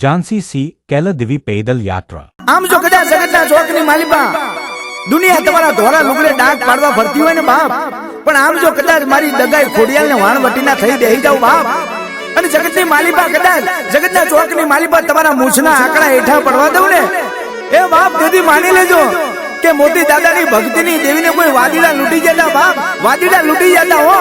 Jhansi C કેલદિવી પેદલ યાત્રા। આમ જો કદાચ જગતના ચોકની માલિકા દુનિયા તમારા ધોરા લુગડે ડાક પાડવા ફરતી હોય ને બાપ, પણ આમ જો કદાચ મારી દગાઈ ખોડિયાલ ને વાણવટીના થઈ બેહી જાવ બાપ, અને જગતની માલિકા કદાચ જગતના ચોકની માલિકા તમારા મૂછના આંકડા હેઠા પડવા દઉં ને, એ બાપ દીદી માની લેજો કે મોતી દાદાની ભક્તિની દેવીને કોઈ વાદીડા લૂંટી જતા બાપ, વાદીડા લૂંટી જતા હો।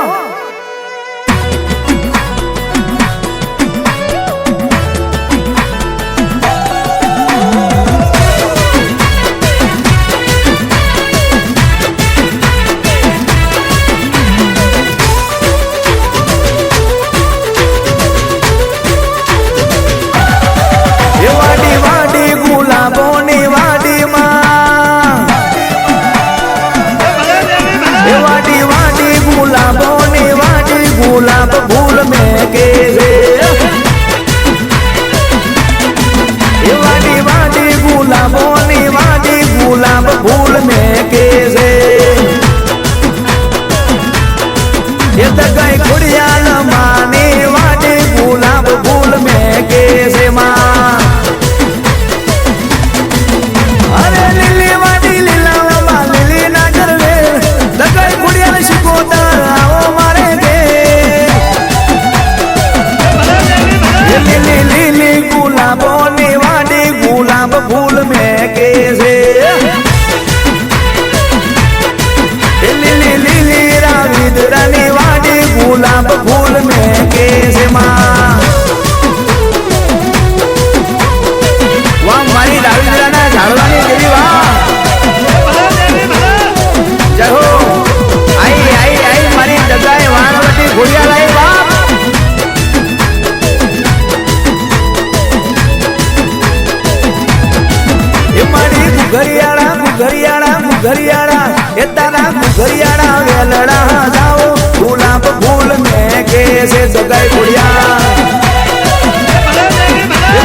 घरियाड़ा ये तारा घरियाड़ा वेलड़ा जाओ गुलाब फूल में कैसे दगाई गुड़िया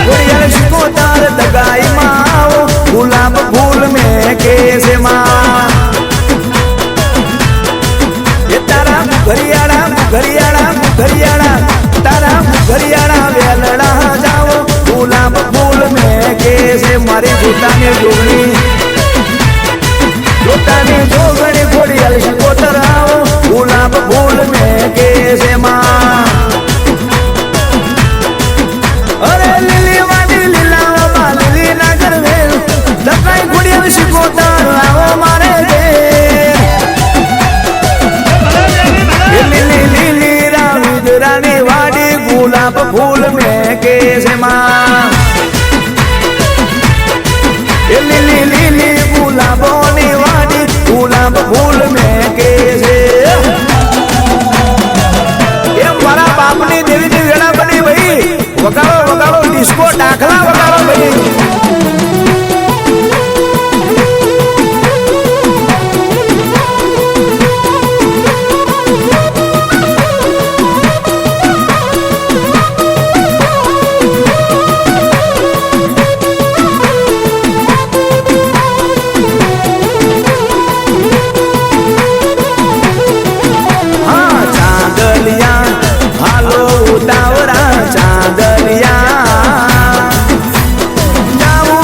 गुड़िया शिको तार दगाई माओ गुलाब फूल में कैसे माँ ये तारा घरियाड़ा घरियाड़ा घरियाड़ा तारा घरियाड़ा वेलड़ा जाओ गुलाब फूल में कैसे मारी जूता में जोड़ी जोतानी जोगणी खोड़ियाल शिकोतर आओ गुलाब फूल में कैसे माँ, अरे लिली वाली लीला बाबा लिली नगर में दगाई खोड़ियाल शिकोतर आओ मारे दे लिली लिली राविद रानी वाड़ी गुलाब फूल में कैसे माँ, लिली लिली गुलाबोनी वाड़ी गुलाब फूल में कैसे ये मारा बापनी देवी की वेड़ा बनी भाई वगाड़ो वगाड़ो डिस्को डाकला वगाड़ो भाई। चांदलिया जाऊं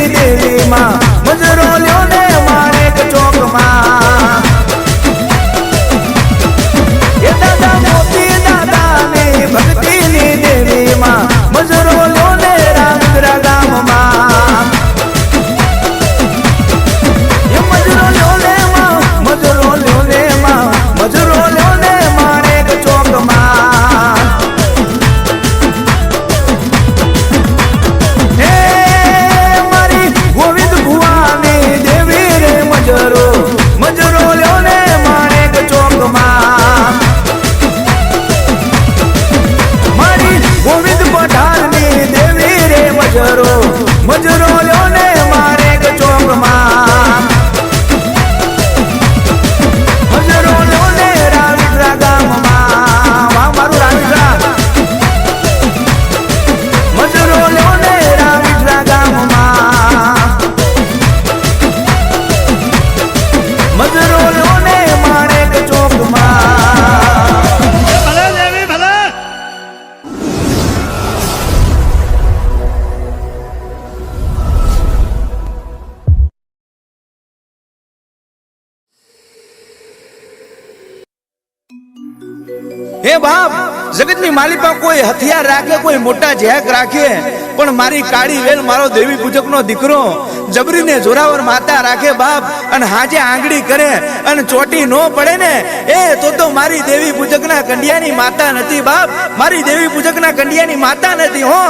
દેવીમાં મજરો લ્યો ને માણેક ચોકમાં એ દાદા મોતી દાદાની ભક્તિની દેવીમાં મજરો લ્યો ને રામગરા ગામમાં એ મજરો લ્યો ને મજરો લ્યો ને મજરો લ્યો ને માણેક ચોકમાં એ મારી ગોવિંદ ભુવાની દેવી રે મજરો મજરો લ્યો ને માણેક ચોકમાં મારી ગોવિંદ પઠાણની દેવી રે મજરો મજરો લ્યો ને માણેક ચોકમાં મજરો લ્યો ને રાવિત્રા ગામમાં વાહ મારું રાવિત્રા મજરો લ્યો ને રાવિત્રા ગામમાં મજરો લ્યો ને માણેક ચોકમાં ભલે દેવી ભલે. હે બાપ જગતની માલિકા કોઈ હથિયાર રાખે કોઈ મોટા જેક રાખે પણ મારી કાળી વેલ મારો દેવી પૂજકનો દીકરો જબરીને જોરાવર માતા રાખે બાપ અને હાજે આંગળી કરે અને ચોટી નો પડે ને એ તો મારી દેવી પૂજકના કંડિયાની માતા નથી બાપ મારી દેવી પૂજકના કંડિયાની માતા નથી હો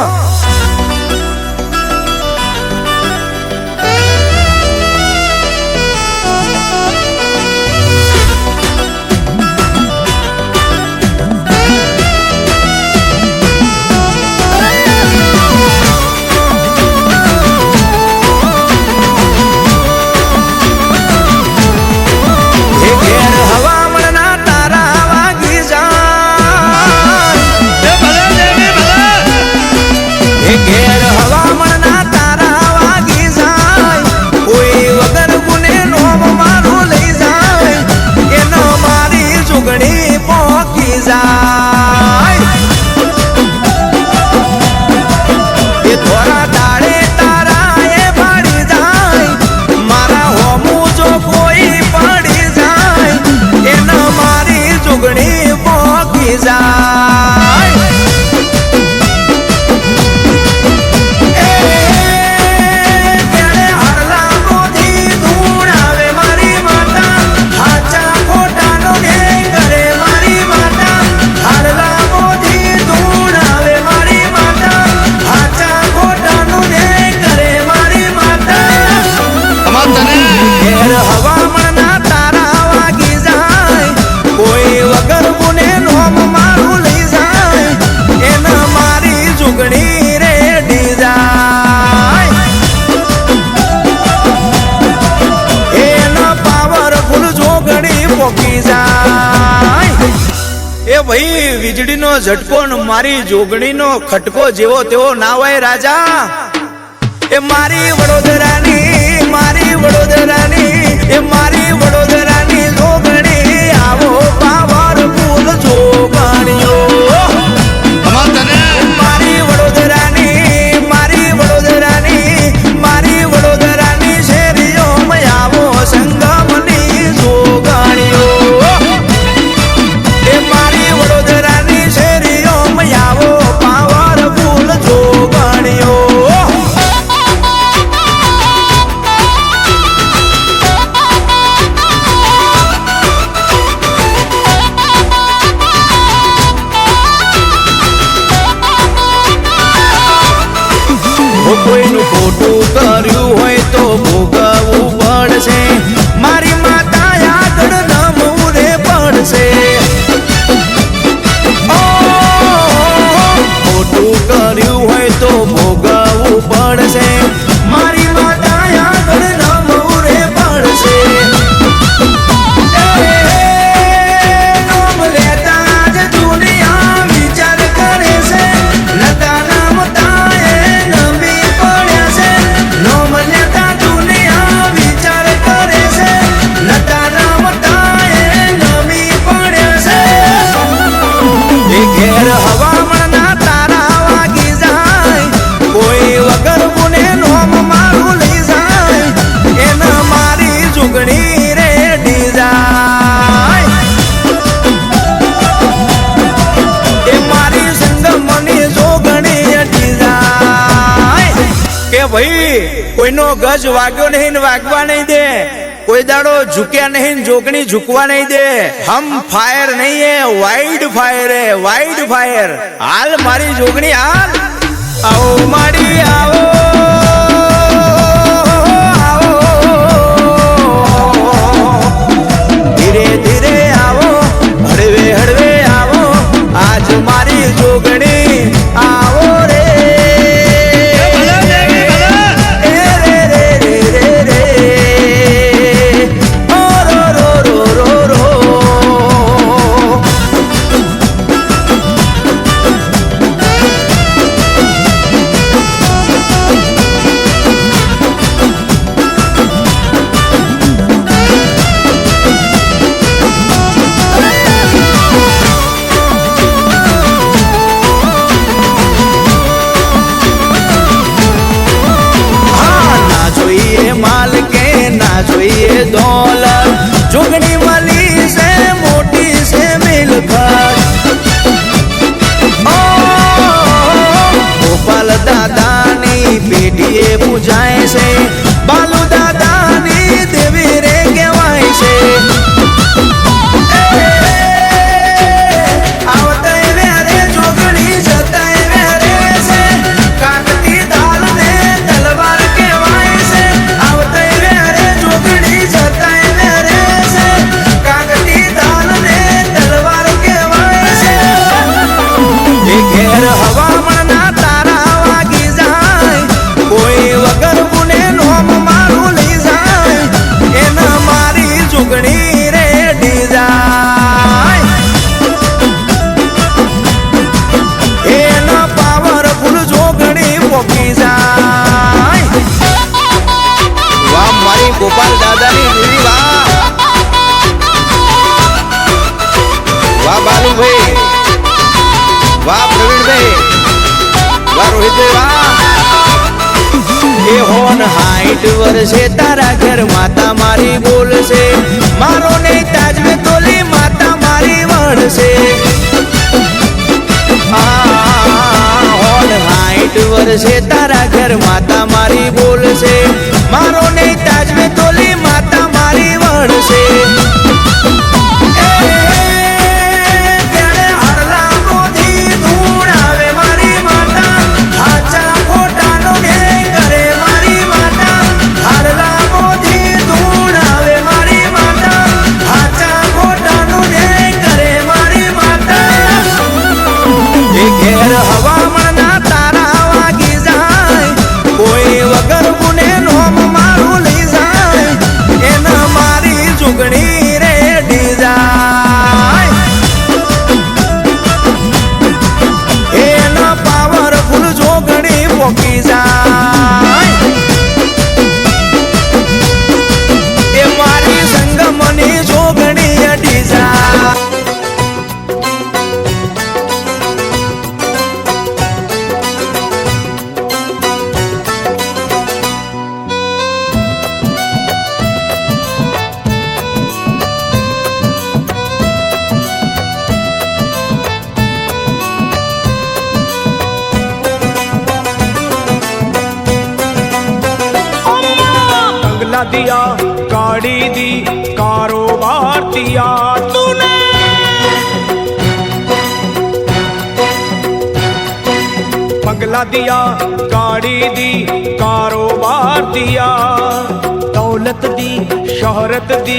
ભાઈ વીજળીનો ઝટકો મારી જોગણીનો ખટકો જેવો તેવો ના હોય રાજા એ મારી વડોદરાની મારી વડોદરાની જોગણી આવો પાવરફુલ જોગણીઓ મારી વડોદરાની શેરીઓમાં આવો સંગમની જોગણીઓ કોઈનો ગજ વાગ્યો નહીં ને વાગવા નહીં દે, કોઈ દાડો ઝુક્યા નહીં ને જોગણી ઝુકવા નહીં દે. હમ ફાયર નહીં હે, વાઇડ ફાયર હે, વાઇડ ફાયર. હાલ મારી જોગણી હાલ. આવો મારી આવો, આવો ધીરે ધીરે આવો, હળવે હળવે આવો, આજ મારી જોગણી આવો રે. જોઈએ દોલત, જોગણી વાલી છે મોટી છે મિલકત. ગોપાલ દાદાની પેઢીએ પૂજાય છે, બાલુ દાદાની દેવી રે કહેવાય છે. આવતાય વેરે જોગણી જતાય વેરે છે, કાકતી દાલ ને તલવાર કહેવાય છે. આવતાય વેરે જોગણી જતાય વેરે છે, કાકતી દાલ ને તલવાર કહેવાય છે. એ ઘેર હવામાનના તારા વાગી જાય, કોઈ વગર ગુને નોમ મારું લઈ જાય, એના મારી જોગણી રેડી જાય. એના પાવરફુલ જોગણી પોકી જાય. વાહ મારી ગોપાલ દાદાની દેવી, વાહ વાહ બાલુભાઈ, વાહ પ્રવીણભાઈ, વાહ રોહિતભાઈ, વાહ. એ હોન 60 વર્ષે તારા ઘર માતા મારી બોલશે, મારો નહીં તાજવે તોલી માતા મારી વળશે. હોન 60 વર્ષે તારા ઘર માતા મારી બોલશે, મારો નહીં તાજવે તોલી માતા મારી વળશે. હવામાનના તારા વાગી જાય, કોઈ વગર ગુને નોમ મારું લઈ જાય, એના મારી જોગણી રેડી જાય. એના પાવરફુલ જોગણી પોકી જાય. એ મારી સંગમની જોગણી અડી જાય. दिया गाड़ी दी कारोबार दिया तूने, बंगला दिया गाड़ी दी कारोबार दिया, दौलत दी शोहरत दी.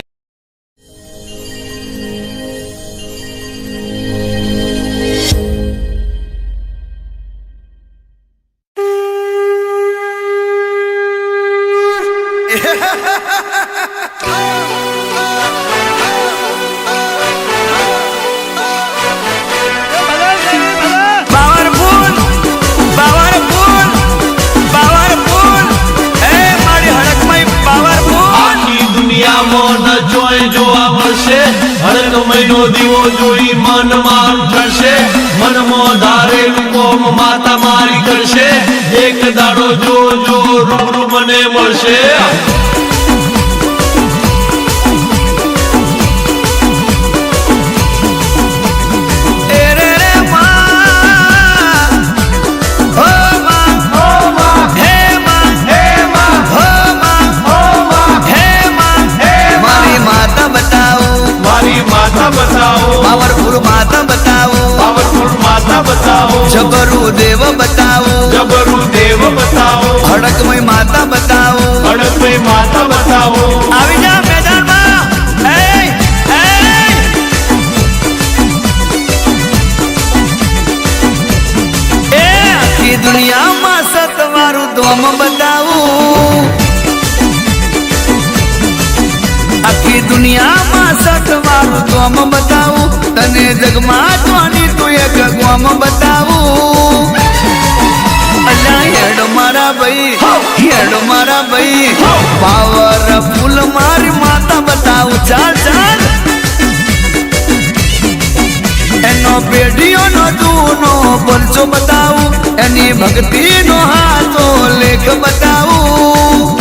હરક મહિનો દીવો જોઈ મન મારું ઠરશે, મનમાં ધારેલું કોમ માતા મારી કરશે, એક દાડો જો જો રૂબરૂ મને મળશે. હે માં હે માં હે માં હે આખી દુનિયામાં સટવાળું ગોમ બતાવું તને જગમાં જોની તું એક ગોમ બતાવું અલ્યા હેડ મારા ભાઈ પાવર ફૂલ મારી માતા બતાવું ચાલ ચાલ એનો પેઢીઓનો જૂનો પરચો બતાવું એની ભક્તિનો હાથો લેખ બતાવું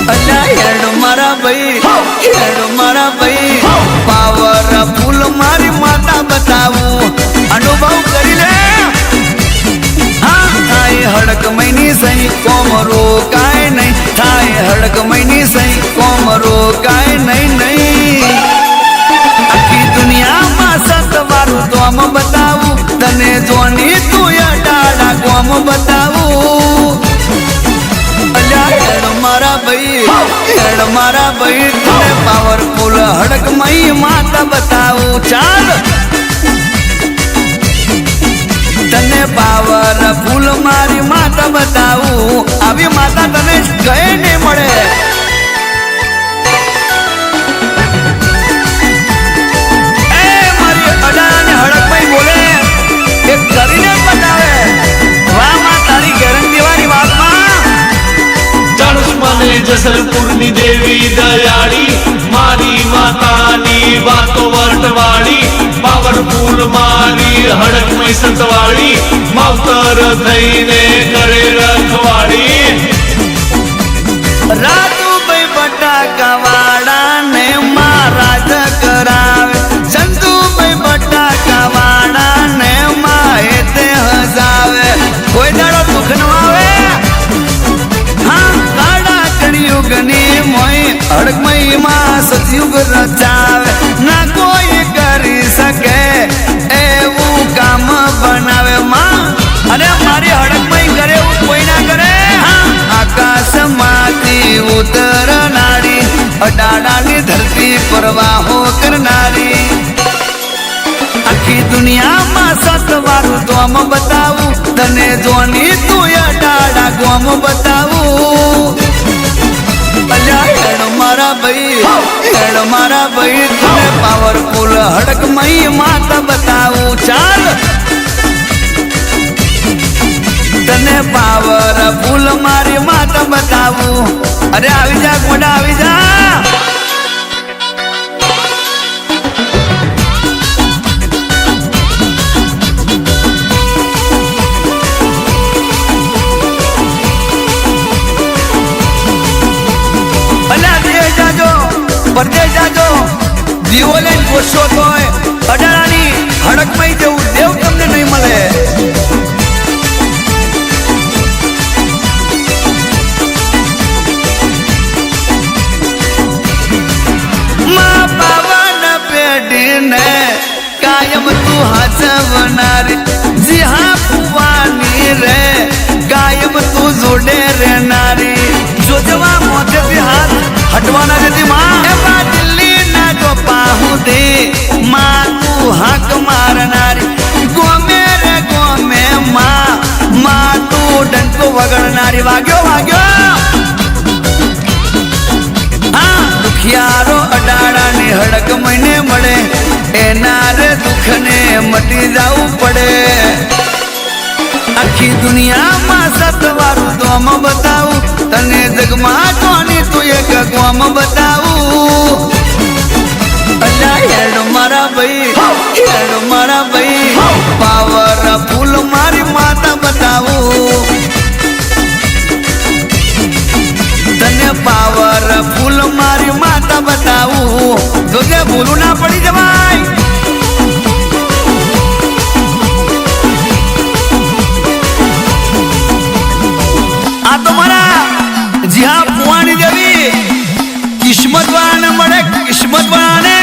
અલ્યા હેડ મારા ભાઈ પાવર ફૂલ મારી માતા બતાવું અનુભવ કરી લે થાય હડક મહિની સહી કોમરો કાય નહીં થાય હડક મહિની સહી કોમરો કાય નહીં આખી દુનિયામાં સતવારું તો આમ બતાવું તને જોની તું અડાડા ગોમ બતાવું અલ્યા હેડ મારા ભાઈ તને પાવરફુલ હડક મહી માતા બતાવું ચાલ તને પાવર ફૂલ મારી માતા બતાવું આવી માતા તને કઈ નહીં મળે એ મારી અડાને હડકભાઈ બોલે એ કરીને બતાવે વાહ માં તારી ગેરંટી વાળી વાતમાં ચાણુષ્માને જસલપુરની દેવી દયાળી મારી માતાની વાતો વર્ટવાળી પાવરફુલ મારી હડકમય સંતવાળી માવતર થઈને કરે રખવાળી રાજુભાઈ બટાકા વાળા ને મહારાજ કરાવે ચંદુભાઈ બટાકા વાળા ને માએ તે હજાવે કોઈ દાડો દુઃખ ન આવે હા કાળા કળિયુગની મોય હડકમય માં સતયુગ રચાવે ના કોઈ કરી શકે એવું કામ બનાવે માં અને મારી હડકમય કરે એવું કોઈ ના કરે આકાશમાંથી ઉતરનારી અડાડાની ધરતી પરવાહો કરનારી આખી દુનિયામાં સતવારું તો આમ બતાવું તને જોની તું અડાડા ગોમ બતાવું અલ્યા હેડ મારા ભાઈ તને પાવરફુલ હડકમય માતા બતાવું ચાલ તને પાવરફુલ મારી માતા બતાવું અરે આવી જા ગોડા આવી જા પરદેશ જાજો દીવો લઈને ગોઠવો તોય અડાડાની હડકમય જેવું દેવ તમને નહીં મળે માં પાવન પેઢીને કાયમ તું હાચવનારી જી હા ફુવાની રે કાયમ તું જોડે રહેનારી જોજવા મોઢેથી હાથ હટવાના જતી માં એમાં દિલ્હી ના જો પાહુદે માં તું હાક મારનારી ગોમે રે ગોમે માં તું ડંકો વગડનારી વાગ્યો હા દુખિયારો અડાડાની હડક મહિને મળે એના રે દુઃખને મટી જવું પડે આખી દુનિયામાં સતવારું તો આમ બતાવું તને જગમાં જોની તું એક ગોમ બતાવું અલ્યા હેડ મારા ભાઈ પાવર ફૂલ મારી માતા બતાવું તને પાવર ફૂલ મારી માતા બતાવું જોજે ભૂલું ના પડી જવાય આ તો મારા જ્યાં ફુવાની દેવી કિસ્મત વાળાને મળે કિસ્મત વાળાને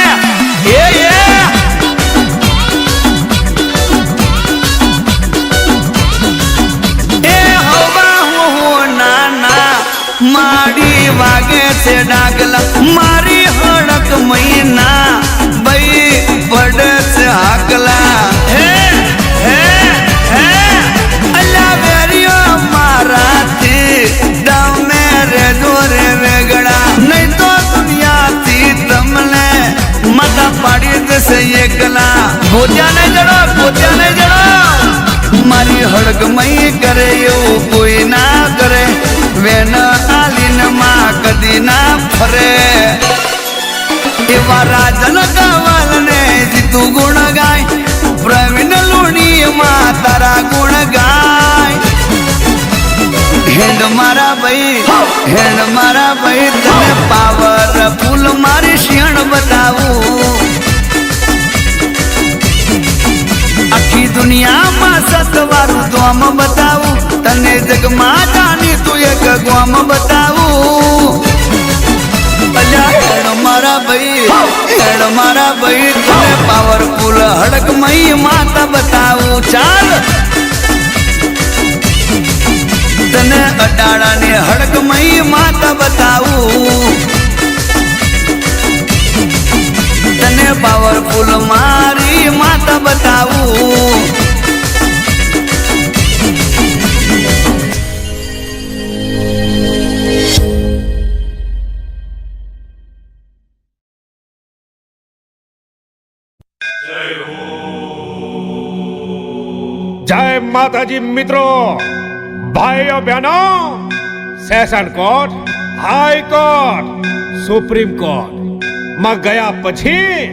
મારી વાગે છે ડાગલા મારી હડક મહિના ભાઈ પડે છે હાકલા હે હે હે અલ્લા વેરીઓ મારાથી તમે રે દોરે વેગડા નહીં તો દુનિયાથી છે એકલા ગોત્યા નહીં જડો મારી હડકમય કરે એવું કોઈ ના કરે વેન આલીન માં કદી ના ફરે એવા રાજન કવાલ ને જીતું ગુણ ગાય પ્રવીણ લુણી માં તારા ગુણ ગાય હેન્ડ મારા ભાઈ તને પાવર ફૂલ મારી શિયણ બતાવું આખી દુનિયામાં સતવારું દોમ બતાવું તને જગમાં જાણી તું એક ગોમ બતાવું હેડ મારા ભાઈ તને પાવરફુલ હડકમય માતા બતાવું ચાલ તને અડાળાની હડકમય માતા બતાવું તને પાવરફુલ મારી માતા બતાવું જય માતાજી મિત્રો ભાઈઓ બહેનો session court high court supreme court માં ગયા પછી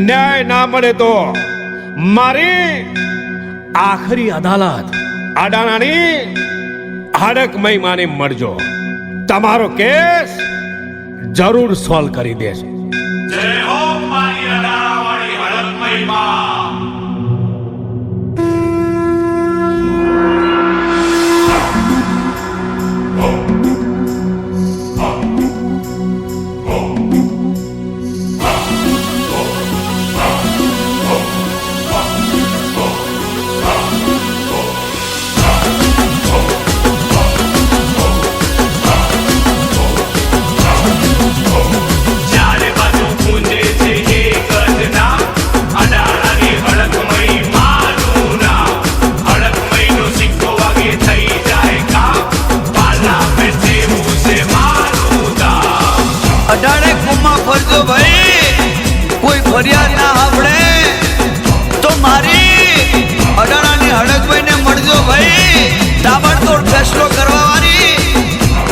ન્યાય ના મળે તો મારી આખરી અદાલત અડાણાની હડકમય માની મળજો તમારો કેસ જરૂર સોલ્વ કરી દેશે જય હો મારી અડાણાવાળી હડકમય માં અઢારે કુમાં ફરજો ભાઈ કોઈ ફરિયાદ ના આપણે તો મારી અઢારાની હડકભાઈ ને મળજો ભાઈ તાબડતોડ ફેસલો કરવા વાળી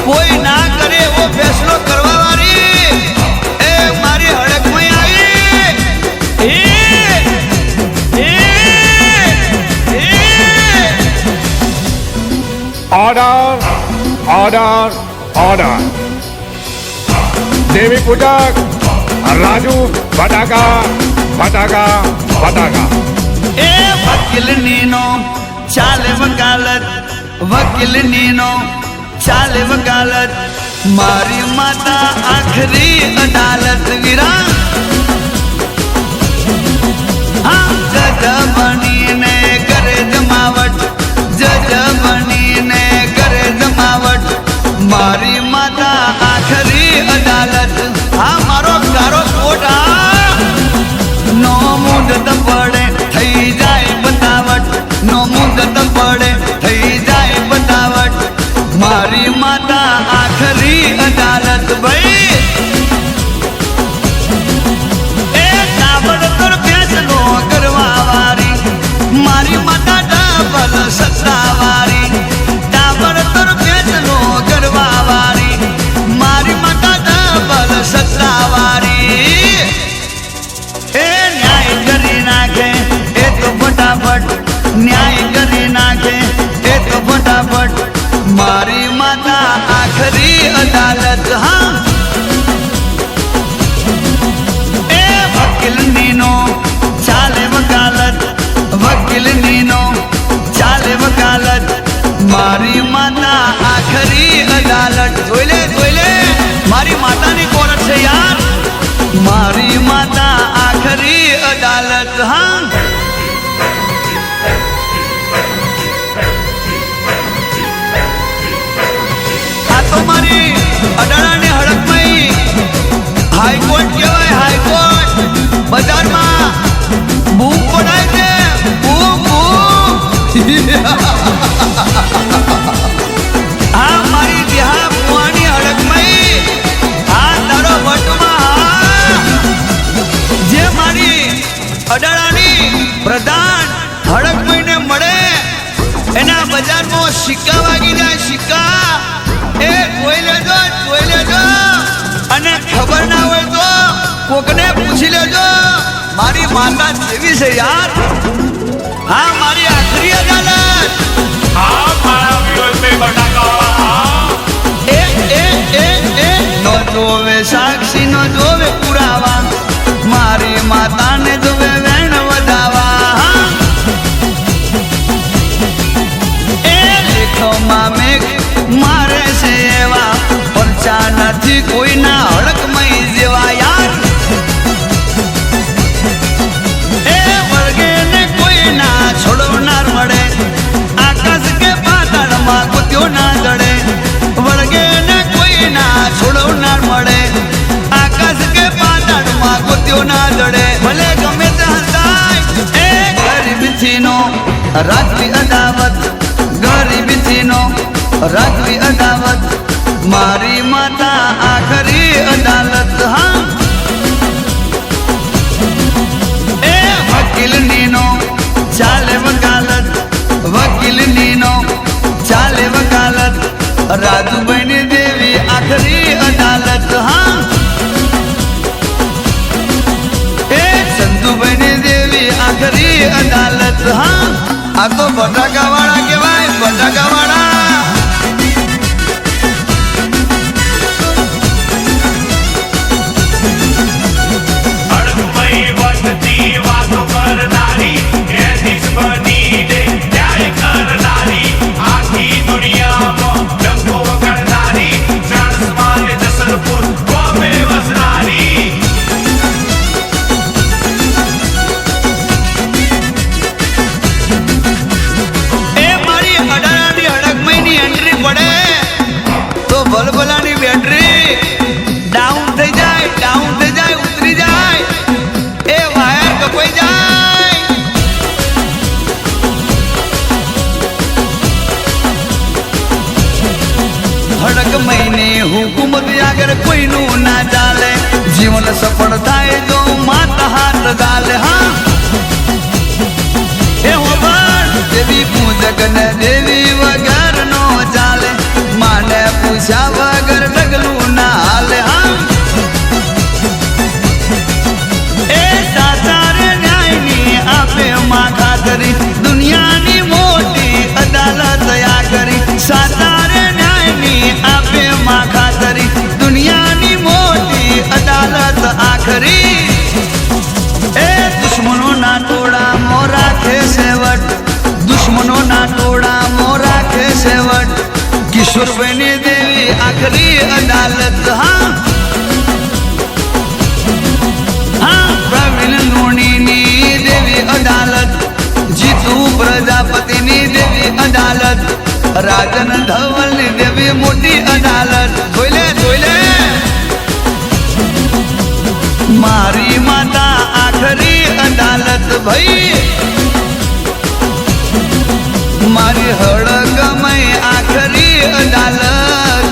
કોઈ ના કરે એવો ફેસલો કરવા વાળી એ મારી હડકભાઈ આવી ઓર્ડર देवी पूजक राजू फटाका ए वकील नीनो चाले वकालत मारी माता आखरी अदालत वीरा हाँ जज बनीने करे जमावट मारी माता आखरी अदालत हाँ मारो कारो कोटा नो मुदत પડે થઈ જાય બતાવટ મારી માતા આખરી અદાલત ભાઈ એ તાબડતોડ ફેસલો કરવા વાળી મારી માતા ડબલ સત્તા વાળી તાબડતોડ ફેસલો કરવા વાળી મારી માતા ડબલ સત્તા વાળી એ ન્યાય કરી નાખે એ તો ફટાફટ ન્યાય કરી નાખે એ તો ફટાફટ મારી માતા આખરી અદાલત હા એ વકીલ નીનો ચાલે વકાલત મારી માતા આખરી અદાલત જોઈ લે મારી માતાની કોરટ છે યાર મારી માતા આખરી અદાલત હા આ તો મારી અડાણાની હડકમય હાઈકોર્ટ કહેવાય હાઈકોર્ટ બજારમાં બૂમ પડાય છે બૂમ આ મારી દેહા પુઆની હડકમય આ તારો વટમાં જે મારી માતા જેવી છે યાર હા મારી આખરી અદાલત हाँ मारा विरोध में बटाका એ એ એ એ નો જોવે સાક્ષી નો જોવે પુરાવા મારી માતાને જોવે વેણ વધાવા એ લેખોમાં મેઘ મારે છે એવા પરચા નથી કોઈના હડકમય જેવા યાર એ વર્ગે ને કોઈના છોડવનાર મળે આકાશ કે પાતાળમાં કૂદ્યો ના જડે વર્ગે ને કોઈના છોડવનાર મળે આકાશ કે પાતાળમાં કૂદ્યો ના જડે ભલે ગમે તે હંતાય એ ગરીબથી નો રાજવી અદાવત ગરીબથી નો રાજવી અદાવત મારી માતા આખરી અદાલત હા એ વકીલ નીનો ચાલે વકાલત વકીલ નીનો ચાલે વકાલત રાજુભાઈ દેવી આખરી અદાલત હા એ સંતુભાઈ દેવી આખરી અદાલત હા આ તો બટાકા વાળા કહેવાય બટાકા વાળા अड़कमई वसती वातो करनारी न्यायाधीश बनी दे न्याय करनारी आखी दुनियाમાં ડંકો વગાડનારી ચાણસ્માન જસલપુર બોમ્બે વસનારી એ મારી અડારાની અડકમઈની એન્ટ્રી પડે તો ભલભલાની બેટરી ડાઉન થઈ જાય ઉતરી જાય એ વાયર કપાઈ જાય અડકમઈની હુકુમત આગળ કોઈનું ના ચાલે જીવન સફળ થાય જો માતા હાથ ગાલે હા એ હોબાળ દેવી પૂજક ને દેવી વગર નો ચાલે માને પૂછ્યા વગર ડગલું ના હાલે હા એ સાચારે ન્યાયની આપે માં ખાતરી દુનિયાની મોટી અદાલત આ કરી સાચારે ન્યાયની આપે માં ખાતરી દુનિયાની મોટી અદાલત આખરી એ દુશ્મનો ના ટોળા મોરા ખે સેવટ દુશ્મનો ના ટોળા મોરા ખે સેવટ કિશોરભાઈની દેવી આખરી અદાલત હા હા પ્રવીણ લુણીની દેવી અદાલત જીતુ પ્રજાપતિની દેવી અદાલત રાજન ધવલની દેવી મોટી અદાલત જોઈ લે મારી માતા આખરી અદાલત ભાઈ મારી હળગમય આખરી અદાલત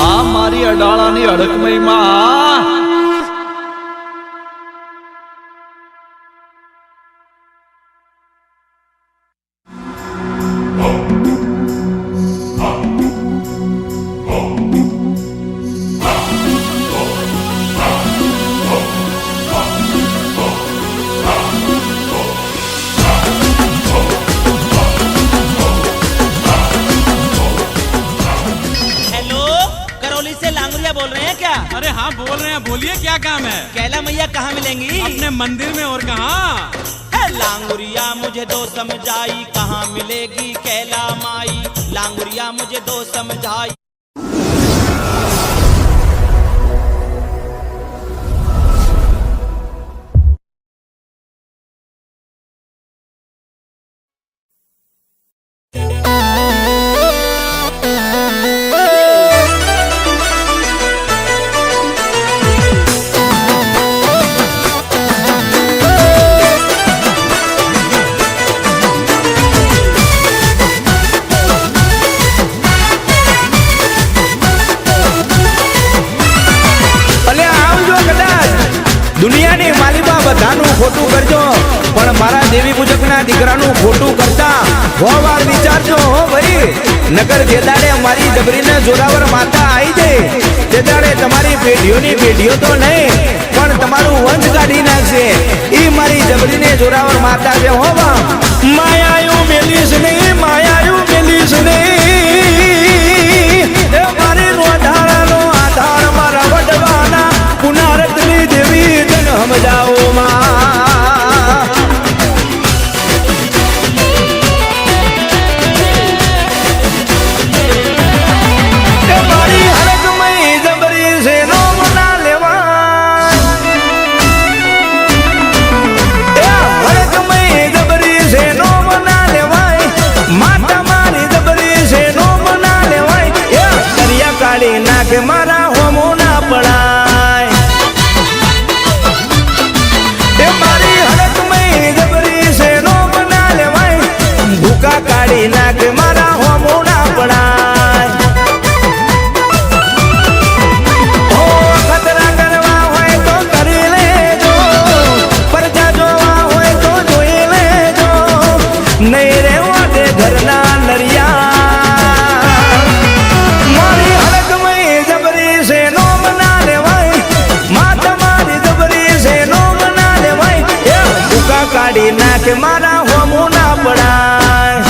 આ મારી અડાળાની અડકમઈમાં हेलो करौली से लांगुरिया बोल रहे हैं क्या? अरे हाँ बोल रहे हैं, बोलिए क्या काम है? कैला मैया कहाँ मिलेंगी? अपने मंदिर में और कहाँ? है लांगुरिया मुझे दो समझाई, कहाँ मिलेगी कैला माई? लांगुरिया मुझे दो समझाई। દુનિયાની માલિબા બધાનું ખોટું કરજો, પણ મારા દેવી પૂજકના દીકરાનું ખોટું કરતા 100 વાર વિચારજો હો ભાઈ। નગર જે દાડે અમારી જબરીને જોરાવર માતા આવી જાય તે દાડે તમારી પેઢીઓની પેઢીઓ તો નહીં પણ તમારું વંશ કાઢી નાખશે ઈ મારી જબરીને જોરાવર માતા છે હો બા માયાયું મેલીશ નહીં માયાયું મેલીશ નહીં એ મારી રોધારાનો આધાર મારા વડવાના પુનારતની દેવી તન સમજાવો માં કે મારા હોમો ના પડાય એ મારી હડક મય જબરી છે નો બના લેવાય ભૂકા કાઢી નાખે મારા હોમો ના પડાય ઓ ખતરા કરવા હોય તો કરી લેજો પરજા જોવા હોય તો જોઈ લેજો નહીં રહેવા દે ઘરના નરિયા કાઢી નાખે મારા હોમો ના પડાય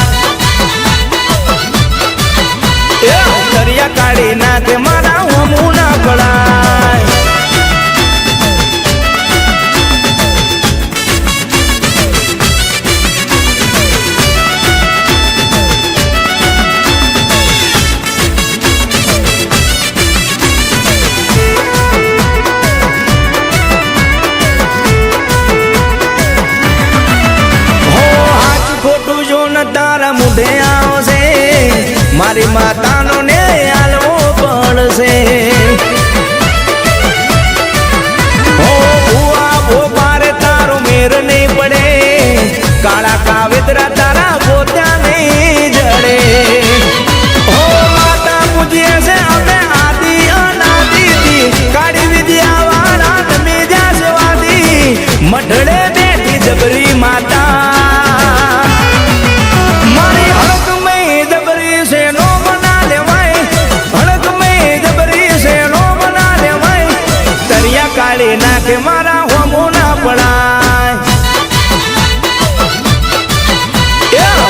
દરિયા કાઢી નાખે મારા હોમો ના પડાય તારા મુઢે આવશે મારી માતાનો ને આલવો પડશે હો ભુવા ભોપારે તારો મેર નહીં પડે કાળા કાવેતરા તારા પોતા નહીં જડે હો માતા પૂજીએ છે અમે આદિ અનાદિથી કાળી વિદ્યા વાળા તમે જાસવાદી મઢડે બેઠી જબરી માતા કાઢી નાખે મારા હોમો ના પડાય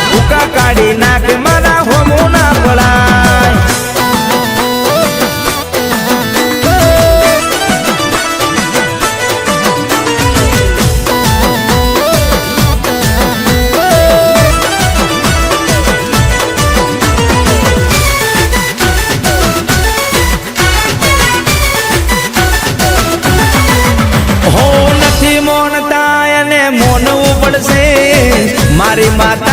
ભૂકા કાઢી નાખે મારા હોમો ના પડાય મારી માતા